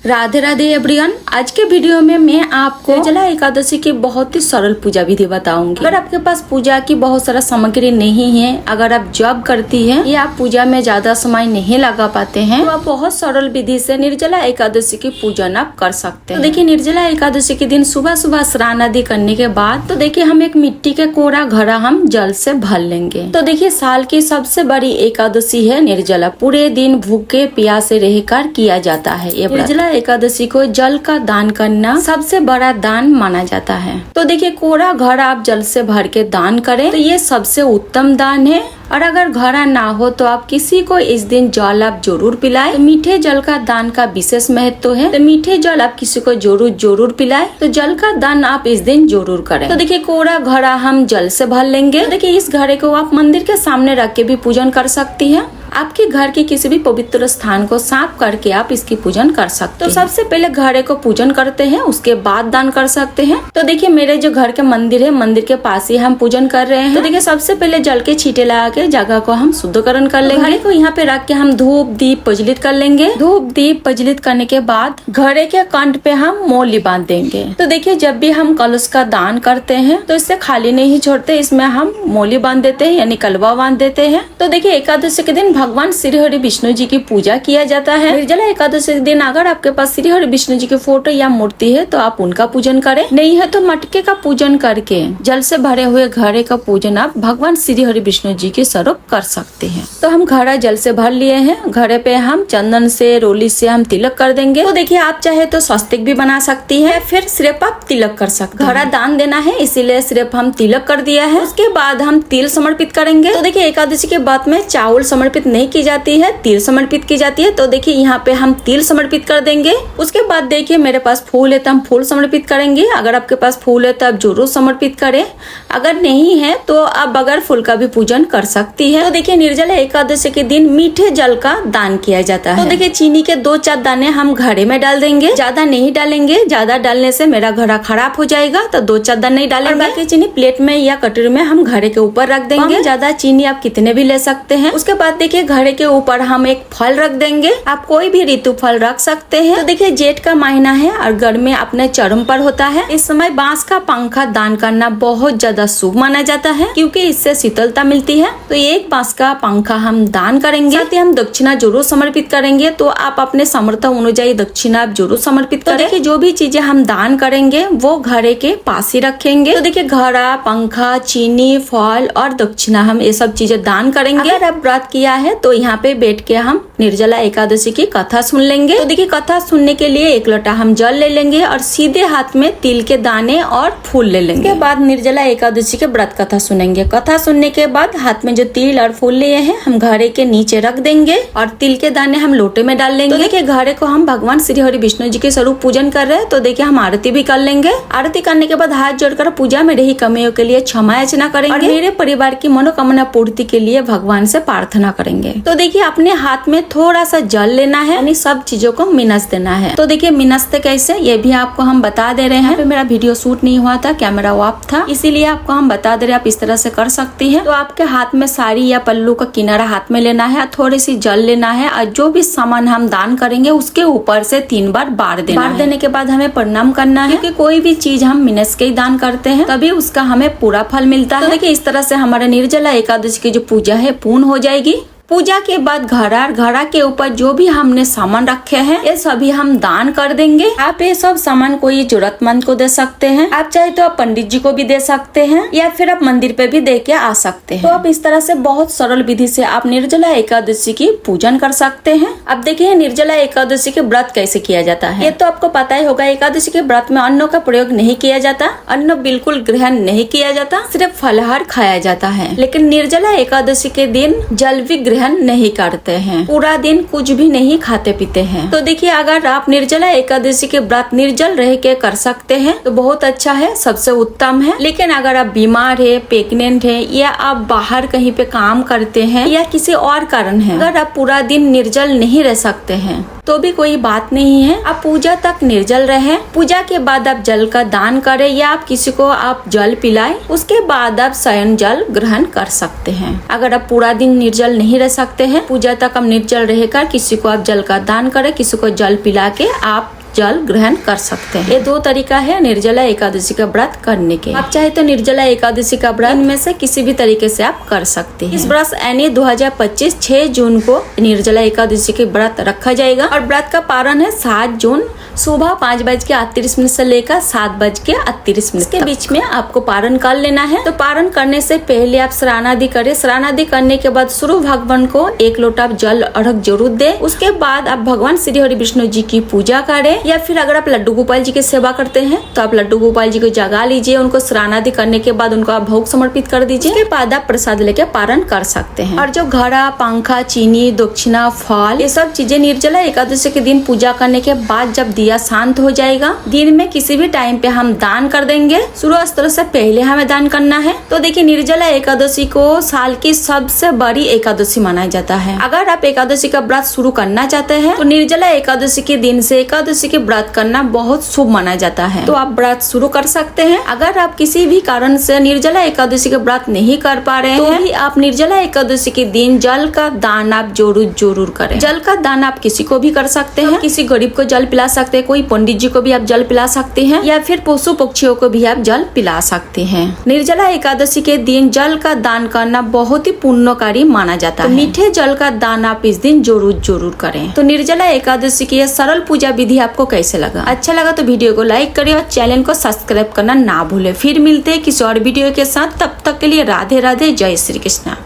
Radhe Radhe everyone. आज के video में मैं आपको निर्जला एकादशी की बहुत ही सरल पूजा विधि बताऊंगी। अगर आपके पास पूजा की बहुत सारा सामग्री नहीं है, अगर आप जॉब करती हैं या आप पूजा में ज्यादा समय नहीं लगा पाते हैं, तो आप बहुत सरल विधि से निर्जला एकादशी की पूजन आप कर सकते हैं। तो देखिए, निर्जला एकादशी के दिन सुबह सुबह स्नान आदि करने के बाद तो देखिए हम एक मिट्टी के कोरा घड़ा हम जल से भर लेंगे। तो देखिए, साल की सबसे बड़ी एकादशी है निर्जला। पूरे दिन भूखे प्यासे रहकर किया जाता है ये निर्जला एकादशी को जल का दान करना सबसे बड़ा दान माना जाता है। तो देखिए, कोरा घड़ा आप जल से भर के दान करें तो ये सबसे उत्तम दान है। और अगर घड़ा ना हो तो आप किसी को इस दिन जल आप जरूर पिलाएं। तो मीठे जल का दान का विशेष महत्व है, तो मीठे जल आप किसी को जरूर पिलाएं। तो जल का दान आप इस दिन जरूर करें। तो देखिए, कोरा घड़ा हम जल से भर लेंगे। तो देखिए, इस घड़े को आप मंदिर के सामने रख के भी पूजन कर सकती है। आपके घर के किसी भी पवित्र स्थान को साफ करके आप इसकी पूजन कर सकते हैं। तो सबसे पहले घड़े को पूजन करते हैं, उसके बाद दान कर सकते हैं। तो देखिए, मेरे जो घर के मंदिर है, मंदिर के पास ही हम पूजन कर रहे हैं। तो देखिए, सबसे पहले जल के छींटे लगा के जगह को हम शुद्धकरण कर लेंगे। घड़े को यहाँ पे रख के हम धूप दीप प्रज्वलित कर लेंगे। धूप दीप प्रज्वलित करने के बाद घड़े के कंठ पे हम मौली बांध देंगे। तो देखिए, जब भी हम कलश का दान करते हैं तो इससे खाली नहीं छोड़ते, इसमें हम मौली बांध देते हैं यानी कलवा बांध देते हैं। तो देखिए, एकादशी के दिन भगवान श्री हरि विष्णु जी की पूजा किया जाता है। निर्जला एकादशी के दिन अगर आपके पास श्री हरि विष्णु जी की फोटो या मूर्ति है तो आप उनका पूजन करें, नहीं है तो मटके का पूजन करके जल से भरे हुए घड़े का पूजन आप भगवान श्री हरि विष्णु जी के स्वरूप कर सकते हैं। तो हम घड़ा जल से भर लिए हैं। घड़े पे हम चंदन से रोली से हम तिलक कर देंगे। तो देखिए, आप चाहे तो स्वस्तिक भी बना सकती है, फिर सिर्फ आप तिलक कर सकते हैं। घड़ा दान देना है इसीलिए सिर्फ हम तिलक कर दिया है। उसके बाद हम तिल समर्पित करेंगे। तो देखिए, एकादशी के बाद में चावल समर्पित नहीं की जाती है, तिल समर्पित की जाती है। तो देखिए, यहाँ पे हम तिल समर्पित कर देंगे। उसके बाद देखिए, मेरे पास फूल है तो हम फूल समर्पित करेंगे। अगर आपके पास फूल है तो आप जरूर समर्पित करें, अगर नहीं है तो आप बगैर फूल का भी पूजन कर सकती है। तो देखिए, निर्जला एकादशी के दिन मीठे जल का दान किया जाता है। तो देखिए, चीनी के 2-4 दाने हम घड़े में डाल देंगे, ज्यादा नहीं डालेंगे। ज्यादा डालने से मेरा घड़ा खराब हो जाएगा, तो 2-4 दाने नहीं डालेंगे। बाकी चीनी प्लेट में या कटोरी में हम घड़े के ऊपर रख देंगे। ज्यादा चीनी आप कितने भी ले सकते हैं। उसके बाद देखिए, घड़े के ऊपर हम एक फल रख देंगे। आप कोई भी ऋतु फल रख सकते हैं। तो देखिए, जेठ का महीना है और गर्मी अपने चरम पर होता है। इस समय बांस का पंखा दान करना बहुत ज्यादा शुभ माना जाता है, क्योंकि इससे शीतलता मिलती है। तो एक बांस का पंखा हम दान करेंगे। साथ ही हम दक्षिणा जरूर समर्पित करेंगे। तो आप अपने सामर्थ्य अनुযাयी दक्षिणा आप जरूर समर्पित करें। तो देखिए, जो भी चीजें हम दान करेंगे वो घड़े के पास ही रखेंगे। तो देखिए, घड़ा, पंखा, चीनी, फल और दक्षिणा हम ये सब चीजें दान करेंगे। अगर आप व्रत किया है तो यहाँ पे बैठ के हम निर्जला एकादशी की कथा सुन लेंगे। तो देखिए, कथा सुनने के लिए 1 लोटा हम जल ले लेंगे और सीधे हाथ में तिल के दाने और फूल ले लेंगे। उसके बाद निर्जला एकादशी के व्रत कथा सुनेंगे। कथा सुनने के बाद हाथ में जो तिल और फूल लिए हैं हम घड़े के नीचे रख देंगे और तिल के दाने हम लोटे में डाल लेंगे। तो देखिए, घड़े को हम भगवान श्री हरि विष्णु जी के स्वरूप पूजन कर रहे हैं। तो देखिए, हम आरती भी कर लेंगे। आरती करने के बाद हाथ जोड़कर पूजा में रही कमियों के लिए क्षमा याचना करेंगे और मेरे परिवार की मनोकामना पूर्ति के लिए भगवान से प्रार्थना करेंगे। तो देखिए, अपने हाथ में थोड़ा सा जल लेना है, यानी सब चीजों को मिनस देना है। तो देखिए, मिनसते कैसे ये भी आपको हम बता दे रहे हैं। मेरा वीडियो शूट नहीं हुआ था, कैमरा ऑफ था, इसीलिए आपको हम बता दे रहे हैं। आप इस तरह से कर सकती हैं। तो आपके हाथ में साड़ी या पल्लू का किनारा हाथ में लेना है, थोड़ी सी जल लेना है और जो भी सामान हम दान करेंगे उसके ऊपर से 3 बार बार देना है। बार देने के बाद हमें प्रणाम करना है, क्योंकि कोई भी चीज हम मिनस के ही दान करते हैं तभी उसका हमें पूरा फल मिलता है। तो देखिए, इस तरह से हमारा निर्जला एकादशी की जो पूजा है पूर्ण हो जाएगी। पूजा के बाद घड़ा के ऊपर जो भी हमने सामान रखे हैं ये सभी हम दान कर देंगे। आप ये सब सामान कोई जरूरतमंद को दे सकते हैं। आप चाहे तो आप पंडित जी को भी दे सकते हैं या फिर आप मंदिर पे भी दे के आ सकते हैं। तो आप इस तरह से बहुत सरल विधि से आप निर्जला एकादशी की पूजन कर सकते हैं। अब देखिए, निर्जला एकादशी के व्रत कैसे किया जाता है ये तो आपको पता ही होगा। एकादशी के व्रत में अन्नों का प्रयोग नहीं किया जाता, अन्न बिल्कुल ग्रहण नहीं किया जाता, सिर्फ फलाहार खाया जाता है। लेकिन निर्जला एकादशी के दिन जल भी ग्रहण नहीं करते हैं, पूरा दिन कुछ भी नहीं खाते पीते हैं। तो देखिए, अगर आप निर्जला एकादशी के व्रत निर्जल रह के कर सकते हैं तो बहुत अच्छा है, सबसे उत्तम है। लेकिन अगर आप बीमार है, प्रेग्नेंट है या आप बाहर कहीं पे काम करते हैं या किसी और कारण है, अगर आप पूरा दिन निर्जल नहीं रह सकते हैं तो भी कोई बात नहीं है। आप पूजा तक निर्जल रहे, पूजा के बाद आप जल का दान करें या आप किसी को आप जल पिलाएं, उसके बाद आप शयन जल ग्रहण कर सकते हैं। अगर आप पूरा दिन निर्जल नहीं रह सकते हैं, पूजा तक आप निर्जल रहकर किसी को आप जल का दान करें, किसी को जल पिला के आप जल ग्रहण कर सकते हैं। ये 2 तरीका है निर्जला एकादशी का व्रत करने के। आप चाहे तो निर्जला एकादशी का व्रत इनमें से किसी भी तरीके से आप कर सकते हैं। इस वर्ष यानी 2025 6 जून को निर्जला एकादशी के व्रत रखा जाएगा और व्रत का पारण है 7 जून सुबह 5:38 से लेकर 7:38 के बीच में आपको पारण कर लेना है। तो पारण करने से पहले आप स्नानादि करें। स्नानादि करने के बाद सूर्य भगवान को 1 लोटा जल अर्घ जरूर दे। उसके बाद आप भगवान श्री हरि विष्णु जी की पूजा करें, या फिर अगर आप लड्डू गोपाल जी की सेवा करते हैं तो आप लड्डू गोपाल जी को जगा लीजिए। उनको स्नानादि करने के बाद उनको आप भोग समर्पित कर दीजिए। उसके बाद आप प्रसाद लेके पारण कर सकते हैं। और जो घड़ा, पंखा, चीनी, दक्षिणा, फल, ये सब चीजें निर्जला एकादशी के दिन पूजा करने के बाद जब दिया शांत हो जाएगा, दिन में किसी भी टाइम पे हम दान कर देंगे। सूर्यास्त से पहले हमें दान करना है। तो देखिए निर्जला एकादशी को साल की सबसे बड़ी एकादशी माना जाता है। अगर आप एकादशी का व्रत शुरू करना चाहते हैं तो निर्जला एकादशी के दिन से एकादशी के व्रत करना बहुत शुभ माना जाता है। तो आप व्रत शुरू कर सकते हैं। अगर आप किसी भी कारण से निर्जला एकादशी का व्रत नहीं कर पा रहे हैं तो भी आप निर्जला एकादशी के दिन जल का दान आप जरूर करें। जल का दान आप किसी को भी कर सकते हैं। किसी गरीब को जल पिला सकते हैं, कोई पंडित जी को भी आप जल पिला सकते हैं, या फिर पशु पक्षियों को भी आप जल पिला सकते हैं। निर्जला एकादशी के दिन जल का दान करना बहुत ही पुण्यकारी माना जाता है। मीठे जल का दान आप इस दिन जरूर करें। तो निर्जला एकादशी की यह सरल पूजा विधि आपको कैसे लगा? अच्छा लगा तो वीडियो को लाइक करें और चैनल को सब्सक्राइब करना ना भूले। फिर मिलते हैं किसी और वीडियो के साथ। तब तक के लिए राधे राधे, जय श्री कृष्णा।